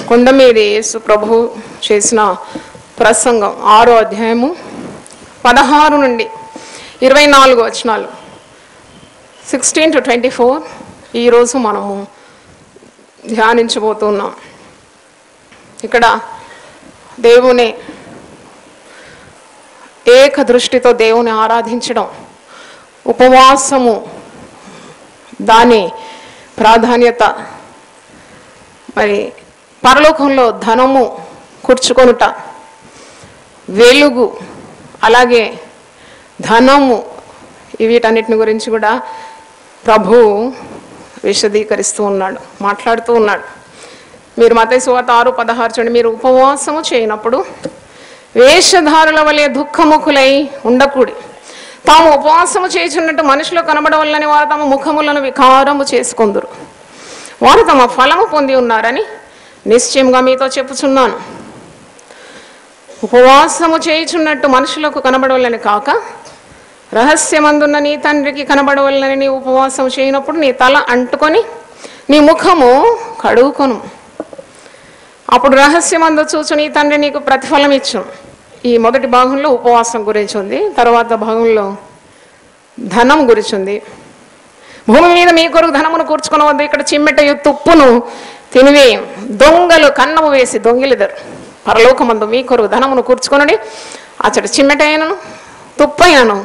కొండ మీద యేసు ప్రభు చేసిన ప్రసంగం 6వ అధ్యాయము 16 నుండి 24 వచనాలు 16 to 24 ఈరోజు మనము ధ్యానించబోతున్నాం. ఇక్కడ దేవుని ఏక దృష్టితో దేవుని ఆరాధించడం, ఉపవాసము దాని ప్రాధాన్యత, మరి పరలోకంలో ధనము కూర్చుకొనుట, వెలుగు, అలాగే ధనము, వీటన్నిటిని గురించి కూడా ప్రభువు విశదీకరిస్తూ ఉన్నాడు, మాట్లాడుతూ ఉన్నాడు. మీరు మత్తయి సువార్త 6:16 చూడండి. మీరు ఉపవాసము చేయనప్పుడు వేషధారుల వలె దుఃఖముఖులై ఉండకూడి, తాము ఉపవాసము చేయుచున్నట్టు మనుషులు కనబడవల్లని వారు తమ ముఖములను వికారము చేసుకొందురు. వారు తమ ఫలము పొంది ఉన్నారని నిశ్చయంగా మీతో చెప్పుచున్నాను. ఉపవాసము చేయుచున్నట్టు మనుషులకు కనబడవల్లని కాక, రహస్యమందున్న నీ తండ్రికి కనబడవల్లని నీ ఉపవాసం చేయనప్పుడు నీ తల అంటుకొని నీ ముఖము కడుగుకొను. అప్పుడు రహస్యమందు చూచు నీ తండ్రి నీకు ప్రతిఫలం ఇచ్చు. ఈ మొదటి భాగంలో ఉపవాసం గురించి ఉంది. తర్వాత భాగంలో ధనం గురించి ఉంది. భూమి మీద మీ కొరకు ధనమును కూర్చుకొనవద్దు, ఇక్కడ చిమ్మెటయు తుప్పును తినివేయం, దొంగలు కన్నము వేసి దొంగిలిదరు. పరలోకమందు మీ కొరకు ధనమును కూర్చుకొనుడి, అచ్చటి చిమ్మెటైనను తుప్పైనను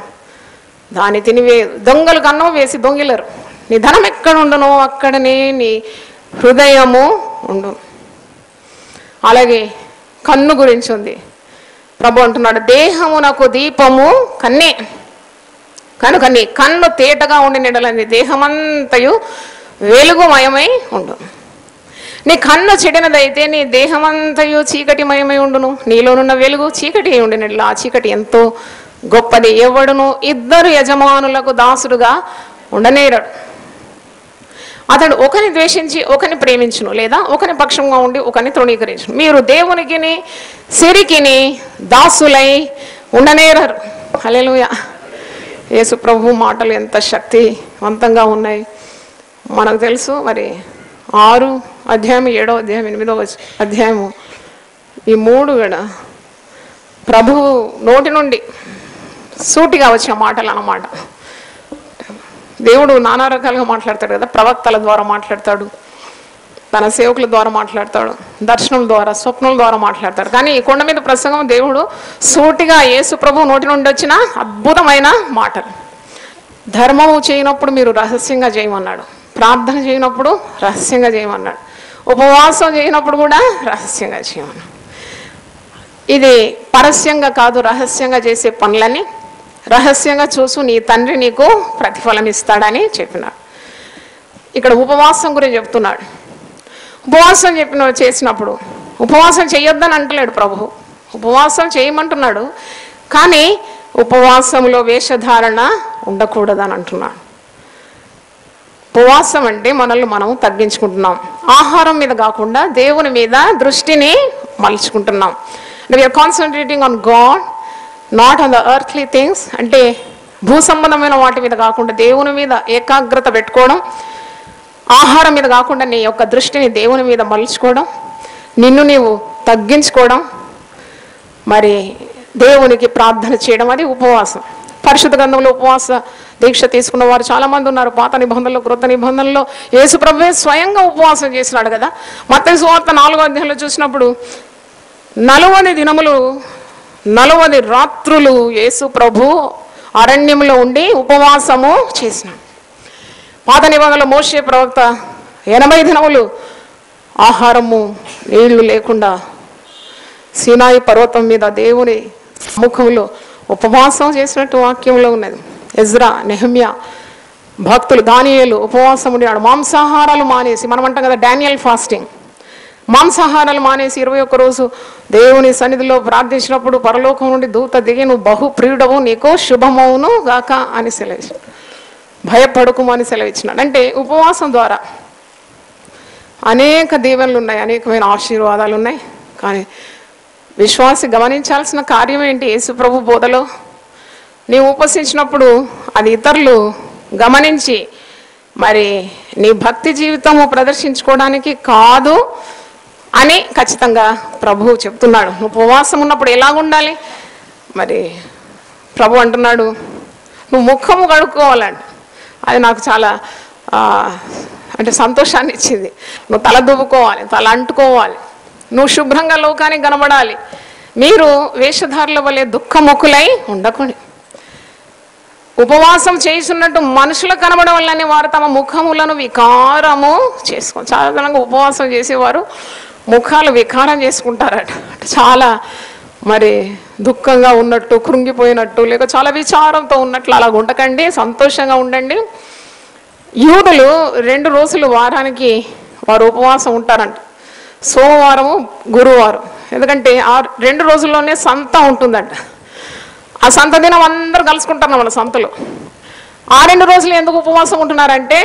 దాన్ని తినివేయదు. దొంగలు కన్నము వేసి దొంగిలరు. నీ ధనం ఎక్కడ ఉండునో అక్కడనే నీ హృదయము ఉండు. అలాగే కన్ను గురించి ఉంది. ప్రభు అంటున్నాడు, దేహము నాకు దీపము కన్నే, కనుక నీ కన్ను తేటగా ఉండి నిడలని దేహమంతయు వెలుగుమయమై ఉండు. నీ కన్ను చెడినదైతే నీ దేహమంతయు చీకటిమయమై ఉండును. నీలోనున్న వెలుగు చీకటి ఉండి నిడల ఆ చీకటి ఎంతో గొప్పది. ఎవడును ఇద్దరు యజమానులకు దాసుడుగా ఉండనేరడు. అతడు ఒకని ద్వేషించి ఒకని ప్రేమించును, లేదా ఒకని పక్షంగా ఉండి ఒకని తృణీకరించును. మీరు దేవునికిని సిరికిని దాసులై ఉండనేరరు. హల్లెలూయా. యేసు ప్రభు మాటలు ఎంత శక్తివంతంగా ఉన్నాయి మనకు తెలుసు. మరి 6వ అధ్యాయం, 7వ అధ్యాయం, 8వ అధ్యాయము, ఈ 3 కూడా ప్రభువు నోటి నుండి సూటిగా వచ్చిన మాటలు అన్నమాట. దేవుడు నానా రకాలుగా మాట్లాడతాడు కదా. ప్రవక్తల ద్వారా మాట్లాడతాడు, తన సేవకుల ద్వారా మాట్లాడతాడు, దర్శనం ద్వారా, స్వప్నం ద్వారా మాట్లాడతాడు. కానీ ఈ కొండ మీద ప్రసంగం దేవుడు సూటిగా యేసు ప్రభు నోటి నుండి వచ్చిన అద్భుతమైన మాటలు. ధర్మము చేయనప్పుడు మీరు రహస్యంగా చేయమన్నాడు, ప్రార్థన చేయనప్పుడు రహస్యంగా చేయమన్నాడు, ఉపవాసం చేయనప్పుడు కూడా రహస్యంగా చేయమన్నాడు. ఇది పరస్యంగా కాదు, రహస్యంగా చేసే పనులని రహస్యంగా చూసు నీ తండ్రి నీకు ప్రతిఫలం ఇస్తాడని చెప్పినాడు. ఇక్కడ ఉపవాసం గురించి చెప్తున్నాడు. ఉపవాసం చేసినప్పుడు ఉపవాసం చేయొద్దని అంటలేడు ప్రభు, ఉపవాసం చేయమంటున్నాడు. కానీ ఉపవాసంలో వేషధారణ ఉండకూడదని అంటున్నాడు. ఉపవాసం అంటే మనల్ని మనం తగ్గించుకుంటున్నాం, ఆహారం మీద కాకుండా దేవుని మీద దృష్టిని మలుచుకుంటున్నాం. We are concentrating on God, not on the earthly things. అంటే భూ సంబంధమైన వాటి మీద కాకుండా దేవుని మీద ఏకాగ్రత పెట్టుకోవడం, ఆహారం మీద కాకుండా నీ యొక్క దృష్టిని దేవుని మీద మలుచుకోవడం, నిన్ను నీవు తగ్గించుకోవడం, మరి దేవునికి ప్రార్థన చేయడం, అది ఉపవాసం. పరిశుద్ధ గ్రంథంలో ఉపవాస దీక్ష తీసుకున్న వారు చాలామంది ఉన్నారు. పాత నిబంధనలో, క్రొత్త నిబంధనలో యేసు ప్రభువే స్వయంగా ఉపవాసం చేసినాడు కదా. మత్తయి సువార్త 4వ అధ్యాయంలో చూసినప్పుడు 40 దినములు 40 రాత్రులు యేసు ప్రభు అరణ్యంలో ఉండి ఉపవాసము చేసినాడు. పాత నిబంధనలో మోషే ప్రవక్త 80 దినములు ఆహారము నీళ్లు లేకుండా సీనాయి పర్వతం మీద దేవుని ముఖంలో ఉపవాసం చేసినట్టు వాక్యంలో ఉన్నది. ఎజ్రా, నెహమ్యా, భక్తులు, దానియేలు ఉపవాసం ఉండి మాంసాహారాలు మానేసి, మనం అంటాం కదా డానియల్ ఫాస్టింగ్, మాంసాహారాలు మానేసి 21 రోజు దేవుని సన్నిధిలో ప్రార్థించినప్పుడు పరలోకం నుండి దూత దిగి నువ్వు బహు ప్రియుడవు, నీకు శుభమవును గాక అని సెలవిచ్చాడు. భయపడకుమని సెలవిచ్చినాడు. అంటే ఉపవాసం ద్వారా అనేక దీవెనలు ఉన్నాయి, అనేకమైన ఆశీర్వాదాలు ఉన్నాయి. కానీ విశ్వాసి గమనించాల్సిన కార్యం ఏంటి? యేసు ప్రభు బోధలో నీవు ఉపవసించినప్పుడు అది ఇతరులు గమనించి మరి నీ భక్తి జీవితము ప్రదర్శించుకోవడానికి కాదు అని ఖచ్చితంగా ప్రభువు చెప్తున్నాడు. నువ్వు ఉపవాసం ఉన్నప్పుడు ఎలాగ ఉండాలి? మరి ప్రభు అంటున్నాడు, నువ్వు ముఖము కడుక్కోవాలంట. అది నాకు చాలా అంటే సంతోషాన్ని ఇచ్చింది. నువ్వు తల దువ్వుకోవాలి, తల అంటుకోవాలి, నువ్వు శుభ్రంగా లోకానికి కనబడాలి. మీరు వేషధారుల వలె దుఃఖముఖులై ఉండకండి. ఉపవాసం చేస్తున్నట్టు మనుషులకు కనబడడం వల్లనే వారు తమ ముఖములను వికారము చేసుకో. సాధారణంగా ఉపవాసం చేసేవారు ముఖాలు వికారం చేసుకుంటారట. చాలా మరి దుఃఖంగా ఉన్నట్టు, కృంగిపోయినట్టు, లేక చాలా విచారంతో ఉన్నట్లు అలా ఉండకండి, సంతోషంగా ఉండండి. యూదులు 2 రోజులు వారానికి వారు ఉపవాసం ఉంటారంట. సోమవారము, గురువారం. ఎందుకంటే ఆ 2 రోజుల్లోనే సంత ఉంటుందంట. ఆ సంత దినం అందరూ కలుసుకుంటారు మన సంతలో. ఆ 2 రోజులు ఎందుకు ఉపవాసం ఉంటున్నారంటే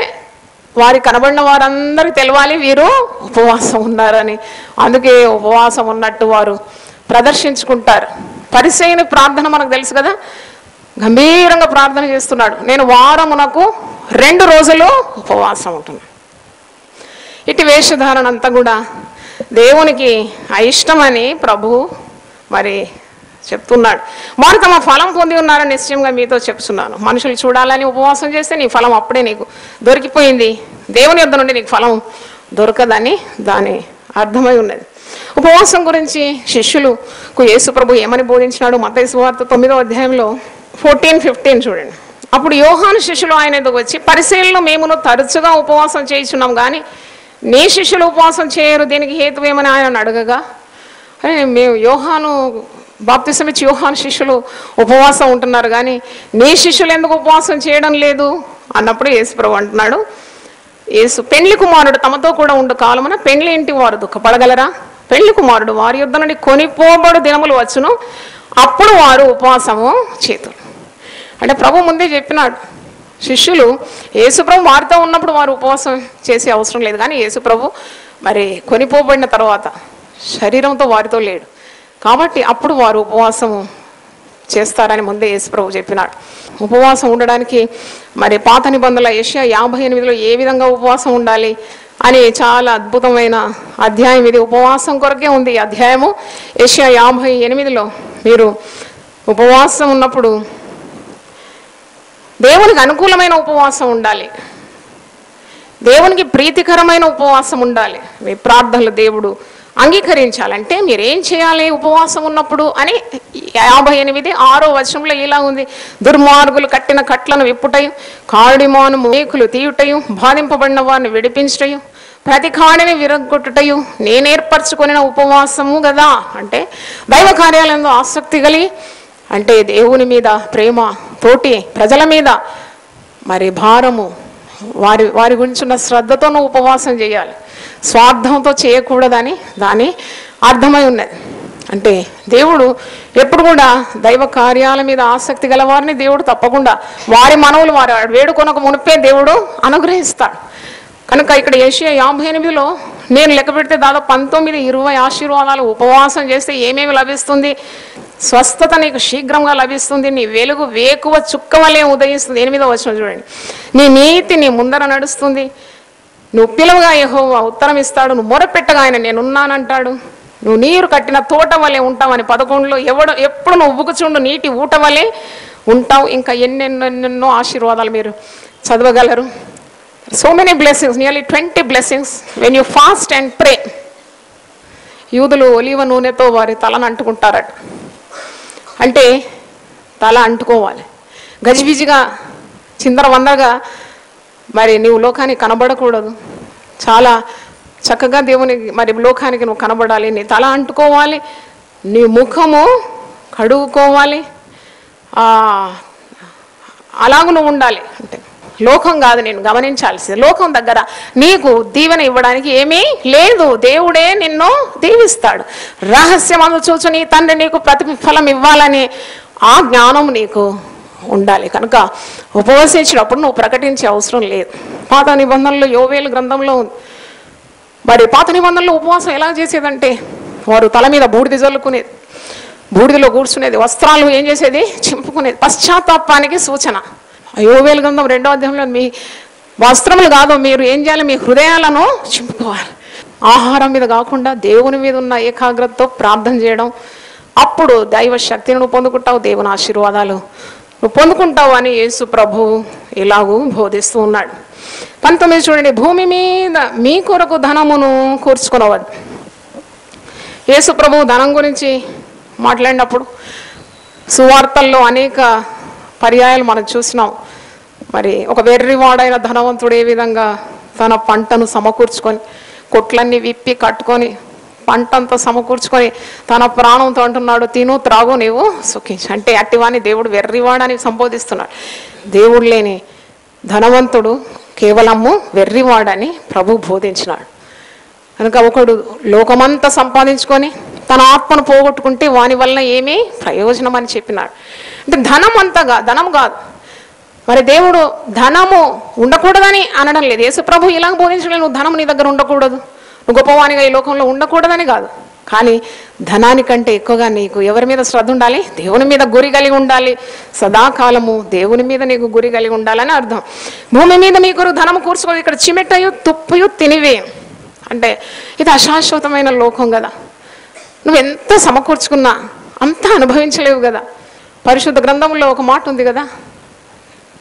వారికి కనబడిన వారందరికీ తెలవాలి వీరు ఉపవాసం ఉన్నారని. అందుకే ఉపవాసం ఉన్నట్టు వారు ప్రదర్శించుకుంటారు. పరిసయ్యుని ప్రార్థన మనకు తెలుసు కదా, గంభీరంగా ప్రార్థన చేస్తున్నాడు. నేను వారమునకు 2 రోజులు ఉపవాసం ఉంటున్నాను. ఇటు వేషధారణ అంతా కూడా దేవునికి అయిష్టమని ప్రభు మరి చెప్తున్నాడు. వారు తమ ఫలం పొంది ఉన్నారని నిశ్చయంగా మీతో చెప్తున్నాను. మనుషులు చూడాలని ఉపవాసం చేస్తే నీ ఫలం అప్పుడే నీకు దొరికిపోయింది, దేవుని యొద్ద నుండి నీకు ఫలం దొరకదని దాని అర్థమై ఉన్నది. ఉపవాసం గురించి శిష్యులకు యేసు ప్రభు ఏమని బోధించినాడు? మత్తయి సువార్త 9వ అధ్యాయంలో 14-15 చూడండి. అప్పుడు యోహాను శిష్యులు ఆయన ఎదుగు వచ్చి, పరిసయ్యులు మేమును తరచుగా ఉపవాసం చేయించున్నాం కానీ నీ శిష్యులు ఉపవాసం చేయరు, దీనికి హేతువేమని ఆయన అడగగా, మేము యోహాను బాప్తిసం ఇచ్చి యోహాను శిష్యులు ఉపవాసం ఉంటున్నారు కానీ నీ శిష్యులు ఎందుకు ఉపవాసం చేయడం లేదు అన్నప్పుడు యేసు ప్రభు అంటున్నాడు, యేసు పెండ్లి కుమారుడు తమతో కూడా ఉండు కాలమున పెండ్లి ఇంటి వారు దుఃఖపడగలరా? పెళ్లి కుమారుడు వారి యొద్ద నుండి కొనిపోబడు దినములు వచ్చును, అప్పుడు వారు ఉపవాసము చేతులు. అంటే ప్రభు ముందే చెప్పినాడు, శిష్యులు యేసుప్రభు వారితో ఉన్నప్పుడు వారు ఉపవాసం చేసే అవసరం లేదు, కానీ యేసుప్రభు మరి కొనిపోబడిన తర్వాత శరీరంతో వారితో లేడు కాబట్టి అప్పుడు వారు ఉపవాసము చేస్తారని ముందే యేసుప్రభు చెప్పినాడు. ఉపవాసం ఉండడానికి మరి పాత నిబంధనల యెషయా 58లో ఏ విధంగా ఉపవాసం ఉండాలి అని చాలా అద్భుతమైన అధ్యాయం ఇది. ఉపవాసం కొరకే ఉంది ఈ అధ్యాయము. యెషయా 58లో మీరు ఉపవాసం ఉన్నప్పుడు దేవునికి అనుకూలమైన ఉపవాసం ఉండాలి, దేవునికి ప్రీతికరమైన ఉపవాసం ఉండాలి. మీ ప్రార్థనలు దేవుడు అంగీకరించాలంటే మీరేం చేయాలి ఉపవాసం ఉన్నప్పుడు అని 58:6వ వచనంలో ఇలా ఉంది, దుర్మార్గులు కట్టిన కట్లను విప్పుటయు, కాడిమాను మేకులు తీయుటయు, బాధింపబడిన వారిని విడిపించటయు, ప్రతి కాడిని విరగొట్టుటయు నేనేర్పరచుకొనిన ఉపవాసము కదా. అంటే దైవ కార్యాలయంలో ఆసక్తి కలిగి, అంటే దేవుని మీద ప్రేమ తోటి ప్రజల మీద మరి భారము, వారి గురించి ఉన్న శ్రద్ధతో నువ్వు ఉపవాసం చేయాలి, స్వార్థంతో చేయకూడదని దాని అర్థమై ఉన్నది. అంటే దేవుడు ఎప్పుడు కూడా దైవ కార్యాల మీద ఆసక్తి గల వారిని దేవుడు తప్పకుండా వారి మనవులు వారి వేడుకొనక మునిపే దేవుడు అనుగ్రహిస్తాడు. కనుక ఇక్కడ యెషయా 58లో నేను లెక్క పెడితే దాదాపు 19-20 ఆశీర్వాదాలు. ఉపవాసం చేస్తే ఏమేమి లభిస్తుంది? స్వస్థత నీకు శీఘ్రంగా లభిస్తుంది, నీ వెలుగు వేకువ చుక్కవలే ఉదయిస్తుంది. 8వ వచనం చూడండి, నీ నీతి నీ ముందర నడుస్తుంది, నువ్వు పిలువగా యెహోవా ఉత్తరం ఇస్తాడు, నువ్వు మొరపెట్టగా ఆయన నేనున్నానంటాడు, నువ్వు నీరు కట్టిన తోట వలె ఉంటావని 11లో ఎప్పుడు నువ్వు ఉబుకుచుండు నీటి ఊట వలె ఉంటావు. ఇంకా ఎన్నెన్నెన్నో ఆశీర్వాదాలు మీరు చదవగలరు. So many blessings, nearly 20 blessings when you fast and pray. యూదులు ఒలీవ నూనెతో వారి తలను అంటుకుంటారట. అంటే తల అంటుకోవాలి, గజిబిజిగా చిందరవందరగా మరి నువ్వు లోకానికి కనబడకూడదు, చాలా చక్కగా దేవునికి మరి లోకానికి నువ్వు కనబడాలి. నీ తల అంటుకోవాలి, నీ ముఖము కడుగుకోవాలి, అలాగ నువ్వు ఉండాలి. అంటే లోకం కాదు నేను గమనించాల్సింది, లోకం దగ్గర నీకు దీవెన ఇవ్వడానికి ఏమీ లేదు, దేవుడే నిన్ను దీవిస్తాడు. రహస్యమందు చూచు నీ తండ్రి నీకు ప్రతిఫలం ఇవ్వాలని ఆ జ్ఞానం నీకు ఉండాలి. కనుక ఉపవసించినప్పుడు నువ్వు ప్రకటించే అవసరం లేదు. పాత నిబంధనలు యోవేలు గ్రంథంలో ఉంది. మరి పాత నిబంధనలు ఉపవాసం ఎలా చేసేదంటే వారు తల మీద బూడిద జల్లుకునేది, బూడిదలో కూర్చునేది, వస్త్రాలు ఏం చేసేది చింపుకునేది, పశ్చాత్తాపానికి సూచన. యోవేలు గ్రంథం 2వ అధ్యాయంలో మీ వస్త్రములు కాదు, మీరు ఏం చేయాలి, మీ హృదయాలను చింపుకోవాలి. ఆహారం మీద కాకుండా దేవుని మీద ఉన్న ఏకాగ్రతతో ప్రార్థన చేయడం, అప్పుడు దైవ శక్తిని నువ్వు పొందుకుంటావు, దేవుని ఆశీర్వాదాలు నువ్వు పొందుకుంటావు అని యేసు ప్రభు ఇలాగూ బోధిస్తూ ఉన్నాడు. 19 చూడండి, భూమి మీద మీ కొరకు ధనమును కూర్చుకునవద్దు. యేసు ప్రభు ధనం గురించి మాట్లాడినప్పుడు సువార్తల్లో అనేక పర్యాయాలు మనం చూసినాం. మరి ఒక వెర్రివాడైన ధనవంతుడు ఏ విధంగా తన పంటను సమకూర్చుకొని కొట్లన్నీ విప్పి కట్టుకొని పంటంతా సమకూర్చుకొని తన ప్రాణంతో అంటున్నాడు, తిను త్రాగు నీవు సుఖించు. అంటే అట్టివాని దేవుడు వెర్రివాడని సంబోధిస్తున్నాడు. దేవుడు లేని ధనవంతుడు కేవలము వెర్రివాడని ప్రభు బోధించినాడు. కనుక ఒకడు లోకమంతా సంపాదించుకొని తన ఆత్మను పోగొట్టుకుంటే వాని వలన ఏమీ ప్రయోజనం అని చెప్పినాడు. అంటే ధనం కాదు. మరి దేవుడు ధనము ఉండకూడదని అనడం లేదు. యేసు ప్రభు ఇలాగ బోధించలేదు, నువ్వు ధనం నీ దగ్గర ఉండకూడదు, నువ్వు గొప్పవానిగా ఈ లోకంలో ఉండకూడదని కాదు. కానీ ధనానికంటే ఎక్కువగా నీకు ఎవరి మీద శ్రద్ధ ఉండాలి? దేవుని మీద గురి కలిగి ఉండాలి. సదాకాలము దేవుని మీద నీకు గురి కలిగి ఉండాలని అర్థం. భూమి మీద మీకు ధనము కూర్చుకోవాలి, ఇక్కడ చిమెట్టయు తుప్పయు తినివే. అంటే ఇది అశాశ్వతమైన లోకం కదా, నువ్వు ఎంత సమకూర్చుకున్నా అంతా అనుభవించలేవు కదా. పరిశుద్ధ గ్రంథంలో ఒక మాట ఉంది కదా,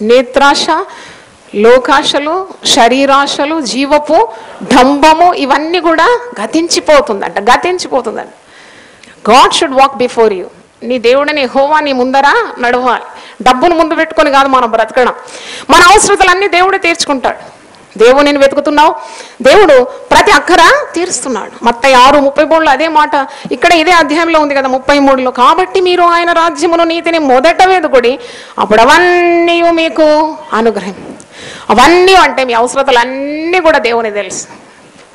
నేత్రాశ, లోకాశలు, శరీరాశలు, జీవపు డంబము ఇవన్నీ కూడా గతించిపోతుందంట. God should walk before you. నీ దేవుడిని యెహోవా నీ ముందర నడవాలి. డబ్బును ముందు పెట్టుకొని కాదు మనం బ్రతకడం. మన అవసరతలన్నీ దేవుడే తీర్చుకుంటాడు. దేవుని వెతుకుతున్నావు, దేవుడు ప్రతి అక్కర తీరుస్తున్నాడు. మత్తయి 6:33 అదే మాట ఇక్కడ ఇదే అధ్యాయంలో ఉంది కదా 33లో. కాబట్టి మీరు ఆయన రాజ్యమును నీతిని మొదట వెతుకుడి, అప్పుడు అవన్నీ మీకు అనుగ్రహం. అవన్నీ అంటే మీ అవసరతలన్నీ కూడా దేవుని తెలుసు.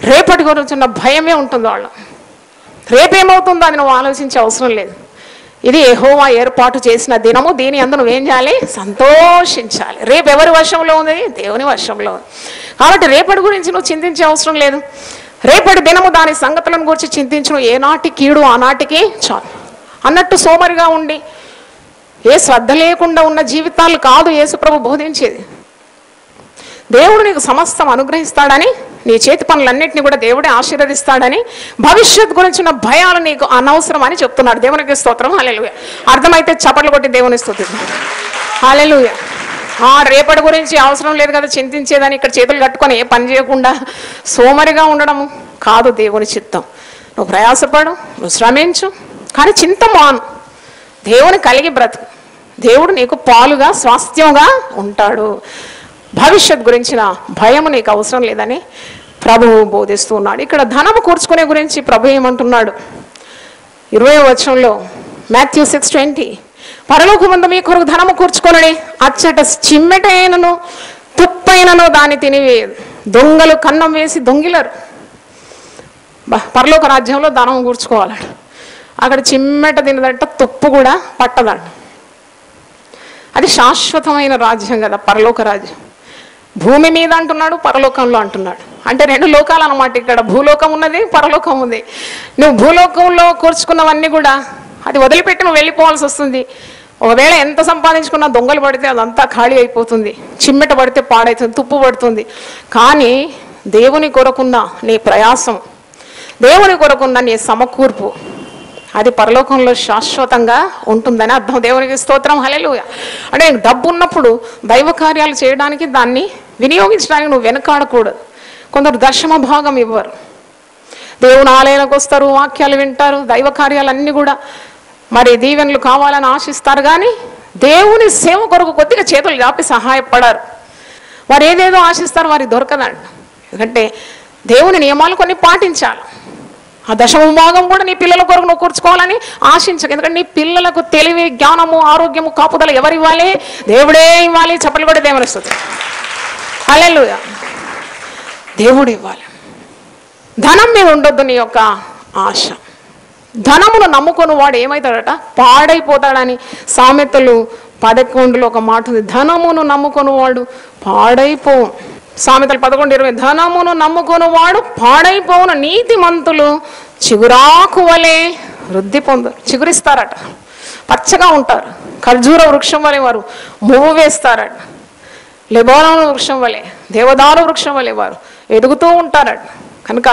రేపటి గురించి ఉన్న భయమే ఉంటుంది వాళ్ళు. రేపేమవుతుందో అది నువ్వు ఆలోచించే అవసరం లేదు. ఇది యెహోవా ఏర్పాటు చేసిన దినము, దీని అందు నువ్వేం చేయాలి? సంతోషించాలి. రేపు ఎవరి వశంలో ఉంది? దేవుని వశంలో ఉంది. కాబట్టి రేపటి గురించి నువ్వు చింతించే అవసరం లేదు. రేపటి దినము దాని సంగతులను గురించి చింతించు. ఏనాటి కీడు ఆనాటికి చాలు అన్నట్టు సోమరిగా ఉండి ఏ శ్రద్ధ లేకుండా ఉన్న జీవితాలు కాదు యేసు ప్రభు బోధించేది. దేవుడు నీకు సమస్తం అనుగ్రహిస్తాడని, నీ చేతి పనులన్నింటినీ కూడా దేవుడే ఆశీర్వదిస్తాడని, భవిష్యత్ గురించిన భయాలు నీకు అనవసరం అని చెప్తున్నాడు. దేవునికి స్తోత్రం. హల్లెలూయా. అర్థమైతే చప్పట్లు కొట్టి దేవుని స్తుతిద్దాం. హల్లెలూయా. రేపటి గురించి అవసరం లేదు కదా చింతించేదని ఇక్కడ చేతులు కట్టుకొని ఏ పని చేయకుండా సోమరిగా ఉండడము కాదు దేవుని చిత్తం. నువ్వు ప్రయాసపడు, నువ్వు శ్రమించు, కానీ చింత మాను. దేవుని కలిగి బ్రతుకు. దేవుడు నీకు పాలుగా స్వాస్థ్యంగా ఉంటాడు. భవిష్యత్ గురించిన భయము నీకు అవసరం లేదని ప్రభువు బోధిస్తూ ఉన్నాడు. ఇక్కడ ధనము కూర్చుకునే గురించి ప్రభు ఏమంటున్నాడు? 20వ వచనంలో మాథ్యూ 6:20, పరలోకమందు మీ కొరకు ధనము కూర్చుకొనుడి, అచ్చట చిమ్మెటైనను తుప్పైనను దాన్ని తినివేయదు, దొంగలు కన్నం వేసి దొంగిలరు. పరలోక రాజ్యంలో ధనం కూర్చుకోవాలట. అక్కడ చిమ్మెట తినదంట, తుప్పు కూడా పట్టదంట. అది శాశ్వతమైన రాజ్యం కదా పరలోక రాజ్యం. భూమి మీద అంటున్నాడు, పరలోకంలో అంటున్నాడు. అంటే 2 లోకాలు అన్నమాట. ఇక్కడ భూలోకం ఉన్నది, పరలోకం ఉంది. నువ్వు భూలోకంలో కూర్చుకున్నవన్నీ కూడా అది వదిలిపెట్టి నువ్వు వెళ్ళిపోవాల్సి వస్తుంది. ఒకవేళ ఎంత సంపాదించుకున్నా దొంగలు పడితే అదంతా ఖాళీ అయిపోతుంది, చిమ్మెట పడితే పాడవుతుంది, తుప్పు పడుతుంది. కానీ దేవుని కొరకున్న నీ ప్రయాసం, దేవుని కొరకున్న నీ సమకూర్పు, అది పరలోకంలో శాశ్వతంగా ఉంటుందని అర్థం. దేవునికి స్తోత్రం. హల్లెలూయా. అంటే డబ్బు ఉన్నప్పుడు దైవ కార్యాలు చేయడానికి, దాన్ని వినియోగించడానికి నువ్వు వెనకాడకూడదు. కొందరు దశమ భాగం ఇవ్వరు, దేవుని ఆలయానికి వస్తారు, వాక్యాలు వింటారు, దైవ కార్యాలన్నీ కూడా మరి దీవెనలు కావాలని ఆశిస్తారు. కానీ దేవుని సేవ కొరకు కొద్దిగా చేతులు చాపి సహాయపడారు. వారు ఏదేదో ఆశిస్తారు, వారికి దొరకదండి. ఎందుకంటే దేవుని నియమాలు కొన్ని పాటించాలి. ఆ దశమ భాగం కూడా నీ పిల్లల కొరకు నువ్వు కూర్చుకోవాలని ఆశించకు. ఎందుకంటే నీ పిల్లలకు తెలివి, జ్ఞానము, ఆరోగ్యము, కాపుదల ఎవరు ఇవ్వాలి? దేవుడే ఇవ్వాలి. చప్పట్లు కూడా దేవుని స్తుతి. హల్లెలూయా. దేవుడు ఇవ్వాలి. ధనం మీద ఉండొద్దు నీ యొక్క ఆశ. ధనమును నమ్ముకొని వాడు ఏమవుతాడట? పాడైపోతాడని సామెతలు 11లో ఒక మాట ఉంది. ధనమును నమ్ముకొని వాడు పాడైపోవు. సామెతలు 11:20, ధనమును నమ్ముకొని వాడు పాడైపోవును, నీతిమంతులు చిగురాకు వలె వృద్ధి పొందరు. చిగురిస్తారట, పచ్చగా ఉంటారు. ఖర్జూర వృక్షం వలె వారు మువ్వు వేస్తారట. లెబానోను వృక్షం వలె, దేవదారు వృక్షం వలె వారు ఎదుగుతూ ఉంటారట. కనుక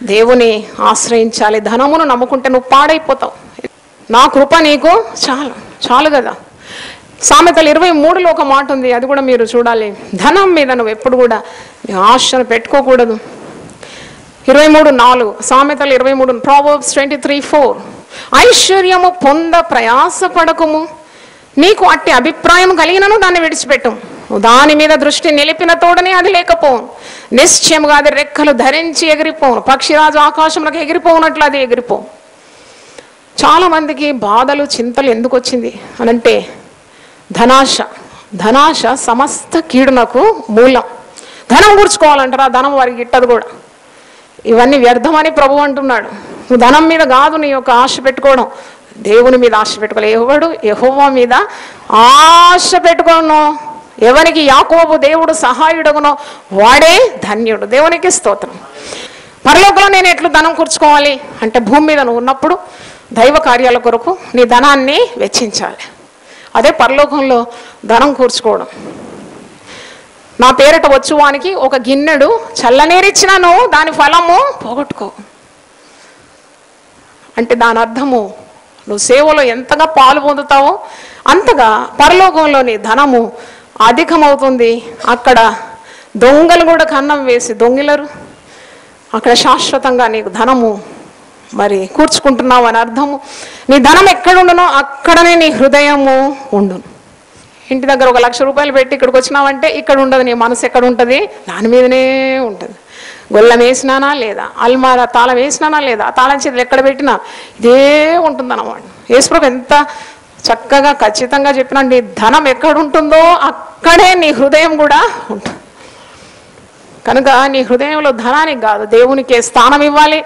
దేవుని ఆశ్రయించాలి. ధనమును నమ్ముకుంటే నువ్వు పాడైపోతావు. నా కృప నీకు చాలు కదా. సామెతలు 23లో ఒక మాట ఉంది, అది కూడా మీరు చూడాలి. ధనం మీద నువ్వు ఎప్పుడు కూడా నీ ఆశను పెట్టుకోకూడదు. 23:4 సామెతలు 23, Proverbs 23:4 ఐశ్వర్యము పొంద ప్రయాసపడకుము, నీకు అట్టి అభిప్రాయం కలిగినను దాన్ని విడిచిపెట్టము. దాని మీద దృష్టి నిలిపిన తోడనే అది లేకపోను, నిశ్చయముగా అది రెక్కలు ధరించి ఎగిరిపోను, పక్షిరాజు ఆకాశంలోకి ఎగిరిపోనట్లు అది ఎగిరిపోను. చాలా మందికి బాధలు చింతలు ఎందుకు వచ్చింది అనంటే ధనాశ సమస్త కీడునకు మూలం. ధనం కూర్చుకోవాలంటారా, ధనం వారికి గిట్టదు కూడా. ఇవన్నీ వ్యర్థమని ప్రభు అంటున్నాడు. నువ్వు ధనం మీద కాదు నీ యొక్క ఆశ పెట్టుకోవడం, దేవుని మీద ఆశ పెట్టుకోవాలి. ఎవడు యెహోవా మీద ఆశ పెట్టుకోను, ఎవరికి యాకోబు దేవుడు సహాయుడగునో వాడే ధన్యుడు. దేవునికి స్తోత్రం. పరలోకంలో నేను ఎట్లు ధనం కూర్చుకోవాలి అంటే, భూమి మీద నువ్వు ఉన్నప్పుడు దైవ కార్యాల కొరకు నీ ధనాన్ని వెచ్చించాలి. అదే పరలోకంలో ధనం కూర్చుకోవడం. నా పేరిట వచ్చువానికి ఒక గిన్నెడు చల్లనీరిచ్చినాను, దాని ఫలము పోగొట్టుకో అంటే దాని అర్థము నువ్వు సేవలో ఎంతగా పాలు పొందుతావో అంతగా పరలోకంలోని ధనము అధికమవుతుంది. అక్కడ దొంగలు కూడా కన్నం వేసి దొంగిలరు. అక్కడ శాశ్వతంగా నీకు ధనము మరి కూర్చుకుంటున్నావు అని అర్థము. నీ ధనం ఎక్కడుండునో అక్కడనే నీ హృదయము ఉండును. ఇంటి దగ్గర 1,00,000 రూపాయలు పెట్టి ఇక్కడికి వచ్చినావంటే ఇక్కడ ఉండదు, నీ మనసు ఎక్కడ ఉంటుంది, దాని మీదనే ఉంటుంది. గొల్లం వేసినానా లేదా, అల్మారా తాళం వేసినానా లేదా, ఆ తాళం చేతులు ఎక్కడ పెట్టినా ఇదే ఉంటుంది అన్నమాట. యేసుప్రభు ఎంత చక్కగా ఖచ్చితంగా చెప్పినా, నీ ధనం ఎక్కడుంటుందో అక్కడే నీ హృదయం కూడా ఉంటుంది. కనుక నీ హృదయంలో ధనానికి కాదు దేవునికే స్థానం ఇవ్వాలి.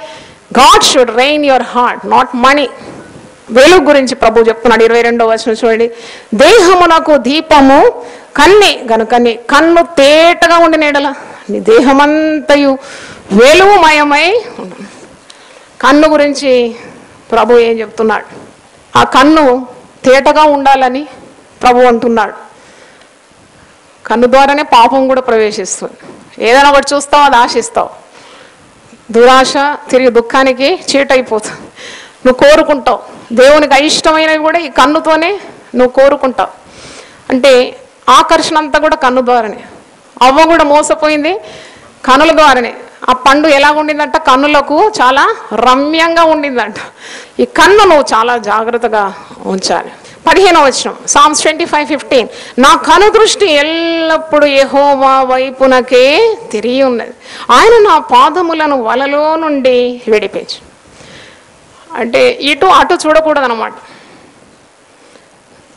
God should rain your heart, not money. వెలుగు గురించి ప్రభు చెప్తున్నాడు. 22వ వచనం చూడండి. దేహమునకు దీపము కన్నే గనుక నీ కన్ను తేటగా ఉండిన ఎడల నీ దేహమంతయు వెలుగుమయమై ఉండు. కన్ను గురించి ప్రభు ఏం చెప్తున్నాడు? ఆ కన్ను తేటగా ఉండాలని ప్రభు అంటున్నాడు. కన్ను ద్వారానే పాపం కూడా ప్రవేశిస్తుంది. ఏదైనా ఒకటి చూస్తావు, అది ఆశిస్తావు. దురాశ తిరిగి దుఃఖానికి చీటైపోతుంది. నువ్వు కోరుకుంటావు. దేవునికి అయిష్టమైనవి కూడా ఈ కన్నుతోనే నువ్వు కోరుకుంటావు. అంటే ఆకర్షణ అంతా కూడా కన్ను ద్వారానే. అవ్వ కూడా మోసపోయింది కన్నుల ద్వారానే. ఆ పండు ఎలా ఉండిందంట, కన్నులకు చాలా రమ్యంగా ఉండిందంట. ఈ కన్ను నువ్వు చాలా జాగ్రత్తగా ఉంచాలి. 15వ వచనం Psalms 25:15 నా కను దృష్టి ఎల్లప్పుడూ యెహోవా వైపునకే తిరిగి ఉన్నది, ఆయన నా పాదములను వలలో నుండి విడిపించు. అంటే ఇటు అటు చూడకూడదు అన్నమాట.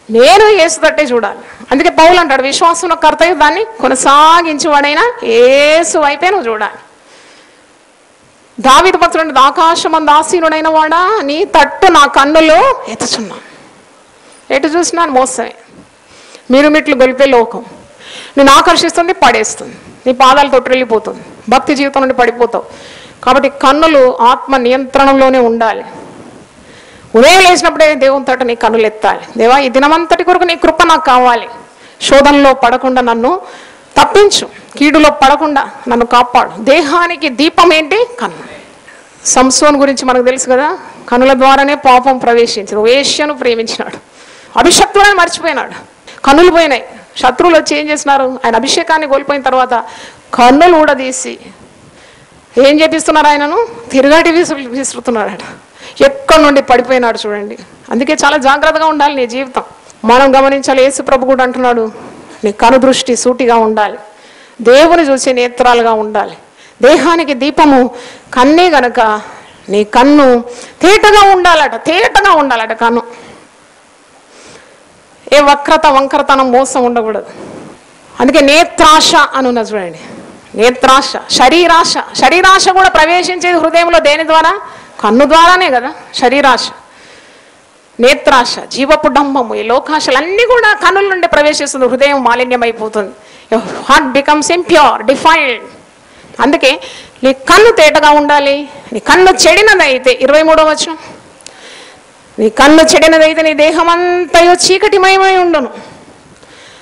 నేను యేసు తట్టే చూడాలి. అందుకే పౌలు అంటాడు, విశ్వాసంలో కర్తయ్య దాన్ని కొనసాగించేవాడైనా యేసు వైపే నువ్వు చూడాలి. దావీదు భక్తుడు, ఆకాశమందు ఆసీనుడైన వాడా నీ తట్టు నా కన్నులు ఎత్తుచున్నాను. ఎటు చూసినా మోసమే, మీరు మిట్లు గొలిపే లోకం. నేను ఆకర్షిస్తుంది, పడేస్తుంది, నీ పాదాలు తొట్టిల్లిపోతుంది, భక్తి జీవితం నుండి పడిపోతావు. కాబట్టి కన్నులు ఆత్మ నియంత్రణలోనే ఉండాలి. ఉదయం లేచినప్పుడే దేవుని తోట నీ కన్నులు ఎత్తాలి. దేవా, ఈ దినమంతటి కొరకు నీ కృప నాకు కావాలి. శోధనలో పడకుండా నన్ను తప్పించు, కీడులో పడకుండా నన్ను కాపాడు. దేహానికి దీపం ఏంటి? కన్ను. సంసోన్ గురించి మనకు తెలుసు కదా, కన్నుల ద్వారానే పాపం ప్రవేశించింది. వేశ్యను ప్రేమించినాడు, అభిషక్తుడని మర్చిపోయినాడు. కన్నులు పోయినాయి. శత్రువులు వచ్చి ఏం చేసినారు? ఆయన అభిషేకాన్ని కోల్పోయిన తర్వాత కన్నులు కూడా తీసి ఏం చేపిస్తున్నారు? ఆయనను తిరుగాటి విసురుతున్నారట. ఎక్కడి నుండి పడిపోయినాడు చూడండి. అందుకే చాలా జాగ్రత్తగా ఉండాలి నీ జీవితం. మనం గమనించాలి. యేసు ప్రభు కూడా అంటున్నాడు, నీ కను దృష్టి సూటిగా ఉండాలి, దేవుని చూసే నేత్రాలుగా ఉండాలి. దేహానికి దీపము కన్నే గనక నీ కన్ను తేటగా ఉండాలట కన్ను. ఏ వక్రత వంకరతనం మోసం ఉండకూడదు. అందుకే నేత్రాశ అని ఉన్నది చూడండి. నేత్రాశ, శరీరాశ కూడా ప్రవేశించేది హృదయంలో దేని ద్వారా? కన్ను ద్వారానే కదా. శరీరాశ, నేత్రాశ, జీవపు డంబము, ఈ లోకాశలు అన్నీ కూడా కన్నుల నుండి ప్రవేశిస్తుంది. హృదయం మాలిన్యమైపోతుంది. Heart becomes impure, defiled. అందుకే నీ కన్ను తేటగా ఉండాలి. నీ కన్ను చెడినదైతే 23వ వచనం, నీ కన్ను చెడినదైతే నీ దేహం అంతయో చీకటిమయమై ఉండును.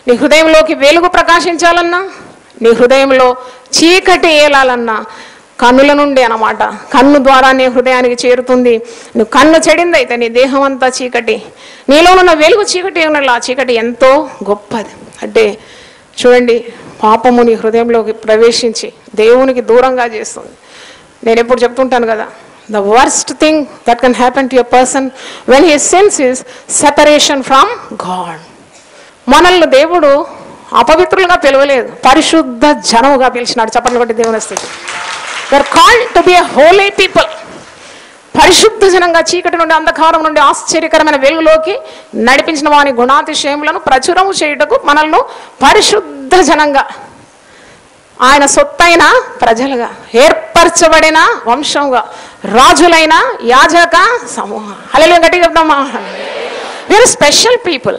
నీ హృదయంలోకి వెలుగు ప్రకాశించాలన్నా, నీ హృదయంలో చీకటి ఏలాలన్నా కన్నుల నుండి అన్నమాట. కన్ను ద్వారానే హృదయానికి చేరుతుంది. నువ్వు కన్ను చెడిందైతే నీ దేహం అంతా చీకటి, నీలో ఉన్న వెలుగు చీకటి ఉన్నట్లు ఆ చీకటి ఎంతో గొప్పది. అంటే చూడండి, పాపము నీ హృదయంలోకి ప్రవేశించి దేవునికి దూరంగా చేస్తుంది. నేను ఎప్పుడు చెప్తుంటాను కదా, the worst thing that can happen to a person when he sins is separation from God. మనల్ని దేవుడు అపవిత్రులుగా పిలవలేదు, పరిశుద్ధ జనముగా పిలిచినాడు. చప్పట్లు కొట్టి దేవుని స్తుతి. they are called to be a holy people. పరిశుద్ధ జనంగా, చీకటి నుండి అంధకారం నుండి ఆశ్చర్యకరమైన వెలుగులోకి నడిపించిన వాని గుణాతిశయములను ప్రచురము చేయుటకు మనల్ని పరిశుద్ధ జనంగా, ఆయన సొత్తైన ప్రజలుగా, ఏర్పరచబడిన వంశంగా, రాజులైన యాజక సమూహం. హల్లెలూయా గట్టిగా చెప్దామా? we are special people.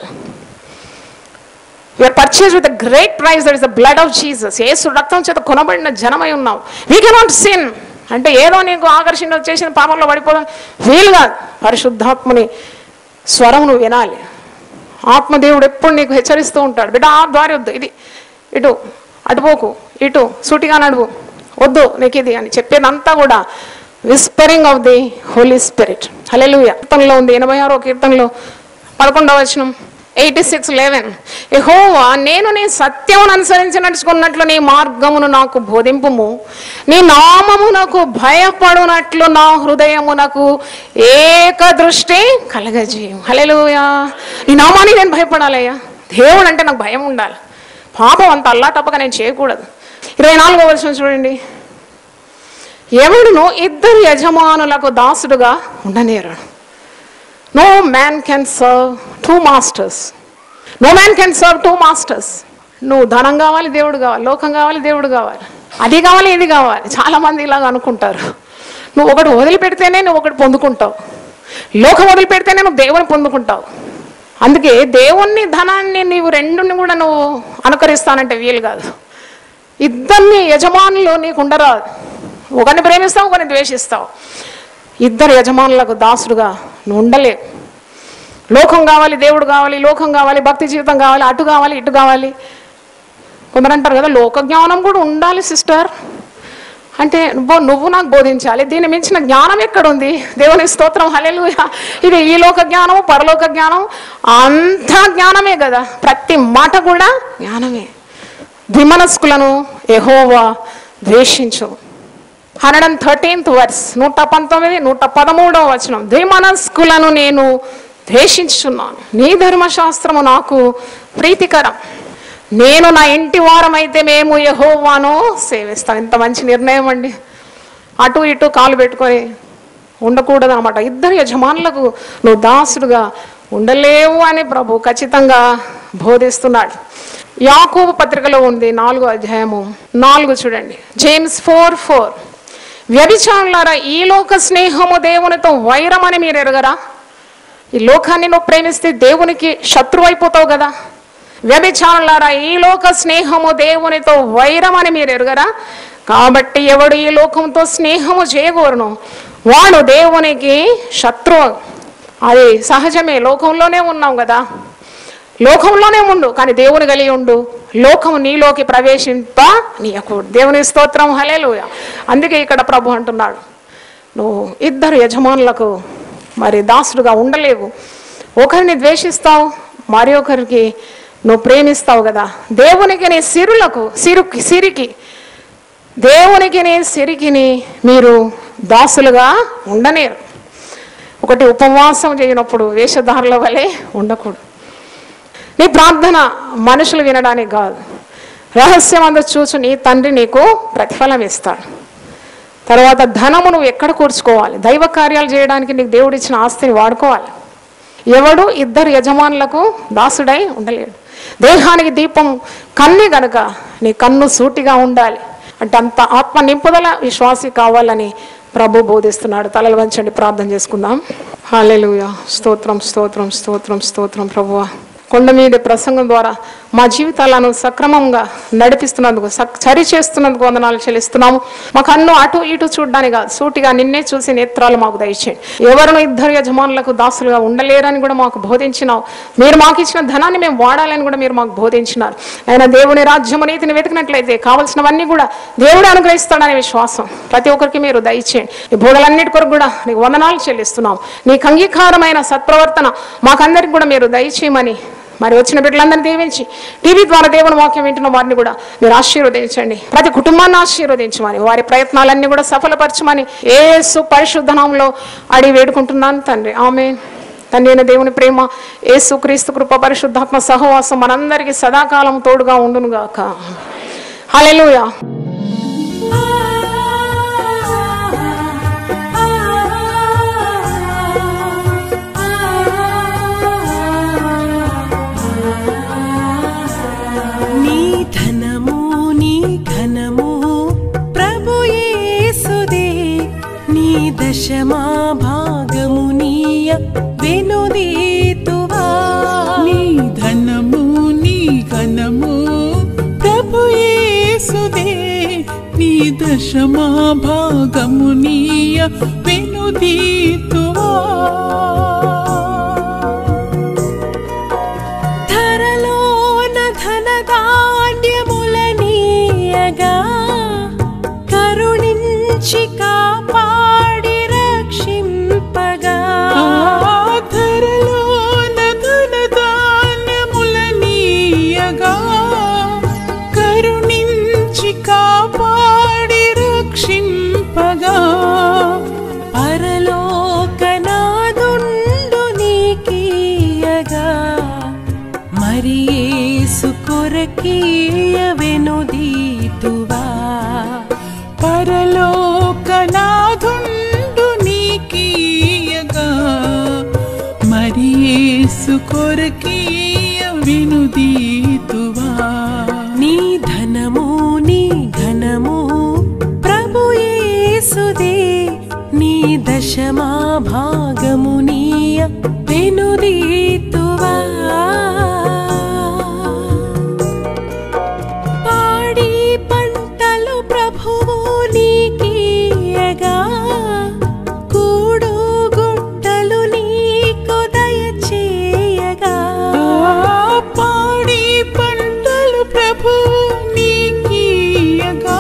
we are purchased with a great price, that is the blood of Jesus. యేసు రక్తం చేత కొనబడిన జనమై ఉన్నాం. we cannot sin. అంటే ఏదో నీకు ఆకర్షణ చేసిన పాపంలో పడిపోవడం వీలుగా, పరిశుద్ధాత్మని స్వరం నువ్వు వినాలి. ఆత్మదేవుడు ఎప్పుడు నీకు హెచ్చరిస్తూ ఉంటాడు, బిడ్డ ఆ ద్వారి వద్దు, ఇది ఇటు, అటుపోకు, ఇటు సూటిగా నడువు, వద్దు నీకు ఇది అని చెప్పేదంతా కూడా whispering of the Holy Spirit. Hallelujah. కీర్తనలో ఉంది, 86వ కీర్తనలో 11వ వచనం, 86:11, యెహోవా నేను నీ సత్యమును అనుసరించి నడుచుకున్నట్లు నీ మార్గమును నాకు బోధింపుము, నీ నామమునకు భయపడునట్లు నా హృదయమునకు ఏక దృష్టి కలగజేయు. హల్లెలూయా. నీ నామానికి నేను భయపడాలయ్యా. దేవుడు అంటే నాకు భయం ఉండాలి. పాపం అంత అల్లాటప్పగా నేను చేయకూడదు. 24వ వచనం చూడండి, ఎవడును ఇద్దరు యజమానులకు దాసుడుగా ఉండనేరాడు. No man can serve two masters. No man can serve two masters. నువ్వు ధనం కావాలి, దేవుడు కావాలి, లోకం కావాలి, దేవుడు కావాలి, అది కావాలి, ఇది కావాలి. చాలామంది ఇలాగ అనుకుంటారు. నువ్వు ఒకటి వదిలిపెడితేనే నువ్వు ఒకటి పొందుకుంటావు, లోకం వదిలిపెడితేనే నువ్వు దేవుని పొందుకుంటావు. అందుకే దేవుణ్ణి, ధనాన్ని నీవు రెండుని కూడా నువ్వు అనుకరిస్తానంటే వీలు కాదు. ఇద్దరిని యజమానులు నీకు ఉండరాదు. ఒకరిని ప్రేమిస్తావు, ఒకరిని ద్వేషిస్తావు. ఇద్దరు యజమానులకు దాసుడుగా నువ్వు ఉండలేవు. లోకం కావాలి, దేవుడు కావాలి, లోకం కావాలి, భక్తి జీవితం కావాలి, అటు కావాలి, ఇటు కావాలి. కొందరు అంటారు కదా, లోక జ్ఞానం కూడా ఉండాలి సిస్టర్ అంటే, నువ్వు నాకు బోధించాలి. దీన్ని మించిన జ్ఞానం ఎక్కడుంది? దేవుని స్తోత్రం, హల్లెలూయా. ఇది ఈ లోక జ్ఞానం, పరలోక జ్ఞానం అంతా జ్ఞానమే కదా. ప్రతి మాట కూడా జ్ఞానమే. ద్విమనస్కులను యెహోవా ద్వేషించు. 113th verse, 119, 113వ వచనం, ద్విమనస్కులను నేను ద్వేషించుచున్నాను, నీ ధర్మశాస్త్రము నాకు ప్రీతికరం, నేను నా ఇంటి వారమైతే మేము యెహోవాను సేవిస్తాం. ఇంత మంచి నిర్ణయం అండి. అటు ఇటు కాలు పెట్టుకొని ఉండకూడదు అనమాట. ఇద్దరు యజమానులకు నువ్వు దాసుడుగా ఉండలేవు అని ప్రభు ఖచ్చితంగా బోధిస్తున్నాడు. యాకోబు పత్రికలో ఉంది 4వ అధ్యాయము 4 చూడండి, జేమ్స్ 4:4, వ్యభిచారులారా ఈ లోక స్నేహము దేవునితో వైరమని మీరు ఎరగరా? ఈ లోకాన్ని నువ్వు ప్రేమిస్తే దేవునికి శత్రువు అయిపోతావు కదా. వ్యభిచారులారా ఈ లోక స్నేహము దేవునితో వైరమని మీరు ఎరగరా? కాబట్టి ఎవడు ఈ లోకంతో స్నేహము చేయగోరును వాడు దేవునికి శత్రువు. అది సహజమే, లోకంలోనే ఉన్నాం కదా, లోకంలోనే ఉండు, కానీ దేవుని కలిగి ఉండు. లోకము నీలోకి ప్రవేశింప నీయకూడదు. దేవుని స్తోత్రం, హల్లెలూయా. అందుకే ఇక్కడ ప్రభు అంటున్నాడు, నువ్వు ఇద్దరు యజమానులకు మరి దాసుడుగా ఉండలేవు. ఒకరిని ద్వేషిస్తావు, మరి ఒకరికి నువ్వు ప్రేమిస్తావు కదా. దేవునికి నీ సిరికి దేవునికి నీ సిరికిని మీరు దాసులుగా ఉండనేరు. ఒకటి, ఉపవాసం చేయనప్పుడు వేషధారుల వలె ఉండకూడదు. నీ ప్రార్థన మనుషులు వినడానికి కాదు, రహస్యం అందు చూసి నీ తండ్రి నీకు ప్రతిఫలం ఇస్తాడు. తర్వాత ధనము నువ్వు ఎక్కడ కూర్చుకోవాలి? దైవ కార్యాలు చేయడానికి నీకు దేవుడు ఇచ్చిన ఆస్తిని వాడుకోవాలి. ఎవడు ఇద్దరు యజమానులకు దాసుడై ఉండలేడు. దేహానికి దీపం కన్ను గనుక నీ కన్ను సూటిగా ఉండాలి. అంటే అంత ఆత్మ నింపుదల విశ్వాసి కావాలని ప్రభు బోధిస్తున్నాడు. తలలు వంచండి, ప్రార్థన చేసుకుందాం. హల్లెలూయా. స్తోత్రం స్తోత్రం స్తోత్రం స్తోత్రం ప్రభువా. కొండ మీద ప్రసంగం ద్వారా మా జీవితాలను సక్రమంగా నడిపిస్తున్నందుకు, సరి చేస్తున్నందుకు వందనాలు చెల్లిస్తున్నాము. మాకు అన్ను అటు ఇటు చూడడానికి కాదు, సూటిగా నిన్నే చూసి నేత్రాలు మాకు దయచేయండి. ఎవరినో ఇద్దరు యజమానులకు దాసులుగా ఉండలేరని కూడా మాకు బోధించినావు. మీరు మాకు ఇచ్చిన ధనాన్ని మేము వాడాలని కూడా మీరు మాకు బోధించినారు. ఆయన దేవుని రాజ్యము నీతిని వెతికినట్లయితే కావలసినవన్నీ కూడా దేవుడు అనుగ్రహిస్తాడనే విశ్వాసం ప్రతి ఒక్కరికి మీరు దయచేయండి. ఈ బోధలన్నిటి కొరకు కూడా నీకు వందనాలు చెల్లిస్తున్నాం. నీకు అంగీకారమైన సత్ప్రవర్తన మాకందరికి కూడా మీరు దయచేయమని, మరి వచ్చిన బిడ్డలందరినీ దీవించి టీవీ ద్వారా దేవుని వాక్యం వింటున్న వారిని కూడా మీరు ఆశీర్వదించండి. ప్రతి కుటుంబాన్ని ఆశీర్వదించమని, వారి ప్రయత్నాలన్నీ కూడా సఫలపరచమని యేసు పరిశుద్ధ నామములో అడిగి వేడుకుంటున్నాను తండ్రి. ఆమేన్. తండ్రి అయిన దేవుని ప్రేమ, యేసు క్రీస్తు కృప, పరిశుద్ధాత్మ సహవాసం మనందరికీ సదాకాలం తోడుగా ఉండునుగాక. హల్లెలూయా. దశమా భాగము నీయ వెనుదీతువా. నీ ధనము నీ ఘనము ప్రభు యేసుదే, నీ దశమా భాగము నీయ వెనుదీతువా. ధరలోన ధనధాన్యముల నీయగా కరుణించి కాపాడి రక్షింపగా. ధరలోన ధనధాన్యముల నీయగా కరుణించి కాపాడి రక్షింపగా. పరలోకనాదుండు నీకీయగా మరి యేసు కొరకీయ వెనుదీతువా. పరలోకనాదుండు నీకీయగా మరి యేసు కొరకీయ వెనుదీతువా. నీ ధనము నీ ఘనము ప్రభు యేసుదే, నీ దశమా భాగము నీయ వెనుదీతువా. పాడి పంటలు ప్రభువు నీకీయగా కూడు గుట్టలు నీకు దయచేయగా. పాడి పంటలు ప్రభువు నీకీయగా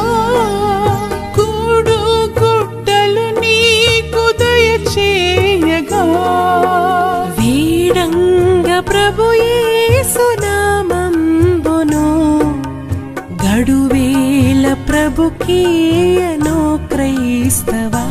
కూడు గుట్టలు నీకు దయచేయగా. వీడంగ ప్రభు యేసు నామంబును గడువేల ప్రభుకీయను క్రైస్తవా.